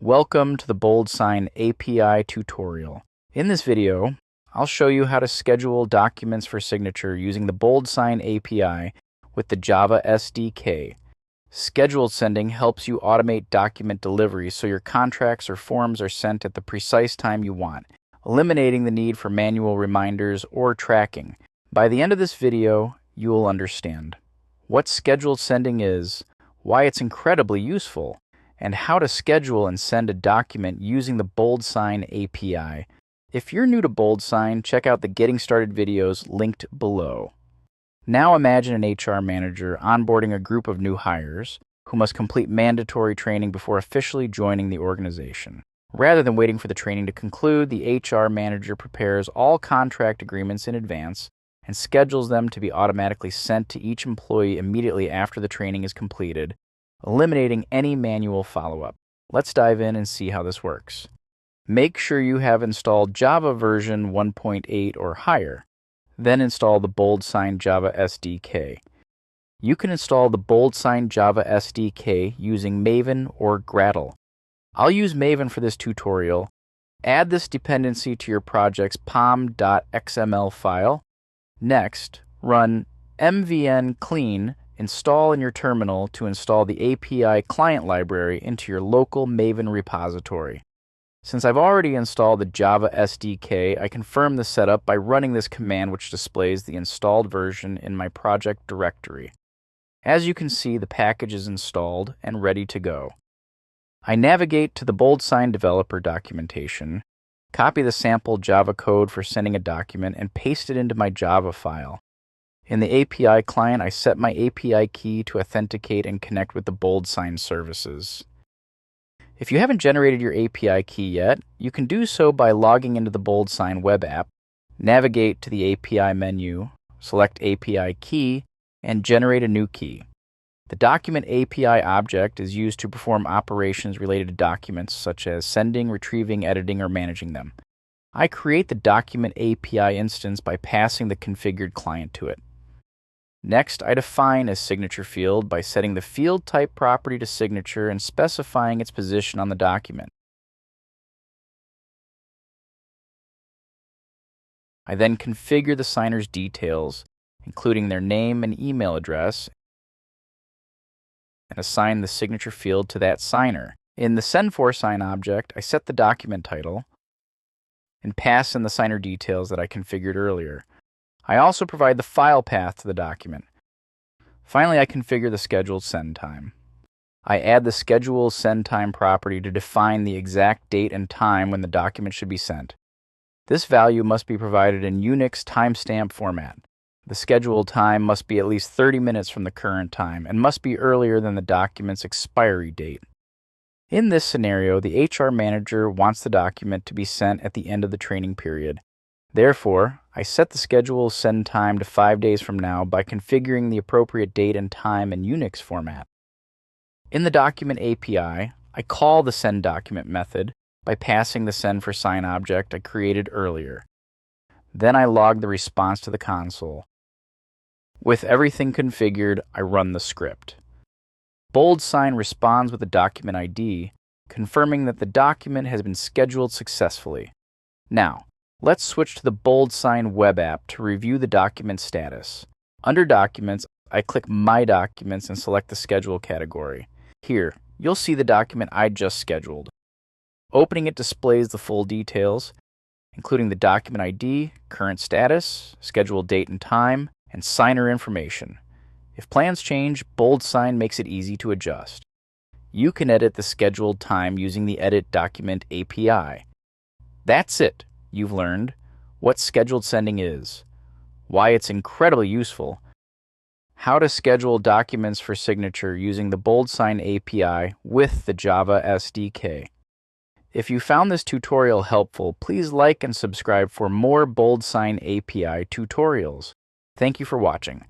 Welcome to the BoldSign API tutorial. In this video, I'll show you how to schedule documents for signature using the BoldSign API with the Java SDK. Scheduled sending helps you automate document delivery so your contracts or forms are sent at the precise time you want, eliminating the need for manual reminders or tracking. By the end of this video, you will understand what scheduled sending is, why it's incredibly useful, and how to schedule and send a document using the BoldSign API. If you're new to BoldSign, check out the Getting Started videos linked below. Now imagine an HR manager onboarding a group of new hires who must complete mandatory training before officially joining the organization. Rather than waiting for the training to conclude, the HR manager prepares all contract agreements in advance and schedules them to be automatically sent to each employee immediately after the training is completed, eliminating any manual follow-up. Let's dive in and see how this works. Make sure you have installed Java version 1.8 or higher. Then install the BoldSign Java SDK. You can install the BoldSign Java SDK using Maven or Gradle. I'll use Maven for this tutorial. Add this dependency to your project's pom.xml file. Next, run mvn clean install in your terminal to install the API client library into your local Maven repository. Since I've already installed the Java SDK, I confirm the setup by running this command, which displays the installed version in my project directory. As you can see, the package is installed and ready to go. I navigate to the BoldSign developer documentation, copy the sample Java code for sending a document, and paste it into my Java file. In the API client, I set my API key to authenticate and connect with the BoldSign services. If you haven't generated your API key yet, you can do so by logging into the BoldSign web app, navigate to the API menu, select API key, and generate a new key. The document API object is used to perform operations related to documents such as sending, retrieving, editing, or managing them. I create the document API instance by passing the configured client to it. Next, I define a signature field by setting the field type property to signature and specifying its position on the document. I then configure the signer's details, including their name and email address, and assign the signature field to that signer. In the send4sign object, I set the document title and pass in the signer details that I configured earlier. I also provide the file path to the document. Finally, I configure the scheduled send time. I add the schedule send time property to define the exact date and time when the document should be sent. This value must be provided in Unix timestamp format. The scheduled time must be at least 30 minutes from the current time and must be earlier than the document's expiry date. In this scenario, the HR manager wants the document to be sent at the end of the training period. Therefore, I set the schedule send time to 5 days from now by configuring the appropriate date and time in Unix format. In the document API, I call the send document method by passing the send4sign object I created earlier. Then I log the response to the console. With everything configured, I run the script. BoldSign responds with the document ID, confirming that the document has been scheduled successfully. Now, let's switch to the BoldSign web app to review the document status. Under Documents, I click My Documents and select the Schedule category. Here, you'll see the document I just scheduled. Opening it displays the full details, including the document ID, current status, scheduled date and time, and signer information. If plans change, BoldSign makes it easy to adjust. You can edit the scheduled time using the Edit Document API. That's it. You've learned what scheduled sending is, why it's incredibly useful, how to schedule documents for signature using the BoldSign API with the Java SDK. If you found this tutorial helpful, please like and subscribe for more BoldSign API tutorials. Thank you for watching.